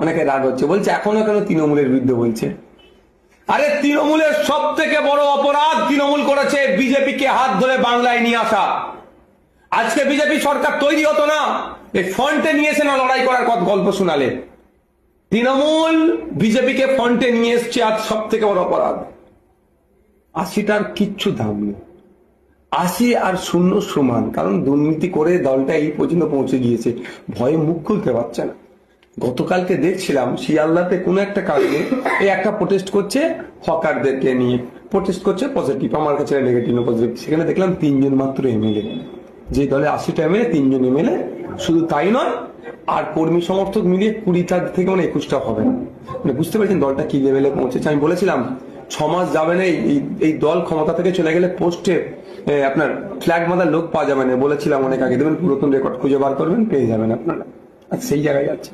অনেকে রাগ হচ্ছে, বলছে এখনো কেন তৃণমূলের বিরুদ্ধে বলছে। আরে তৃণমূলের সব থেকে বড় অপরাধ তৃণমূল করেছে বিজেপিকে হাত ধরে বাংলায় নিয়ে আসা। আজকে বিজেপি সরকার তৈরি হতো না, এই ফ্রন্টে নিয়েছে না লড়াই করার কথা গল্প শোনালে। তৃণমূল বিজেপিকে ফ্রন্টে নিয়ে এসছে, আজ সব থেকে বড় অপরাধ। ৮০টার কিচ্ছু দাম নেই, ৮০ আর ০ সমান, কারণ দুর্নীতি করে দলটা এই পর্যন্ত পৌঁছে গিয়েছে, ভয়ে মুখ খুলতে পারছে না। গতকালকে দেখছিলাম শিয়ালদাতে কোনো একটা কারণে এই একটা প্রোটেস্ট করছে, হকারদেরকে নিয়ে প্রোটেস্ট করছে, পজিটিভ, আমার কাছে নেগেটিভ পজিটিভ। সেখানে দেখলাম ৩ জন মাত্র এমএলএ, যে দলে ৮০টা এমএলএ ৩ জন এমএলএ। শুধু তাই নয়, আর কর্মী সমর্থক মিলিয়ে ২০টা থেকে ২১টা হবে না। মানে বুঝতে পারছেন দলটা কি লেভেলে পৌঁছেছে। আমি বলেছিলাম ৬ মাস যাবে না এই দল ক্ষমতা থেকে চলে গেলে পোস্টে আপনার ফ্ল্যাগ মাদার লোক পাওয়া যাবে না, বলেছিলাম অনেক আগে। দেবেন পুরাতন রেকর্ড খুঁজে বার করবেন, পেয়ে যাবেন আপনারা। আর সেই জায়গায় যাচ্ছে।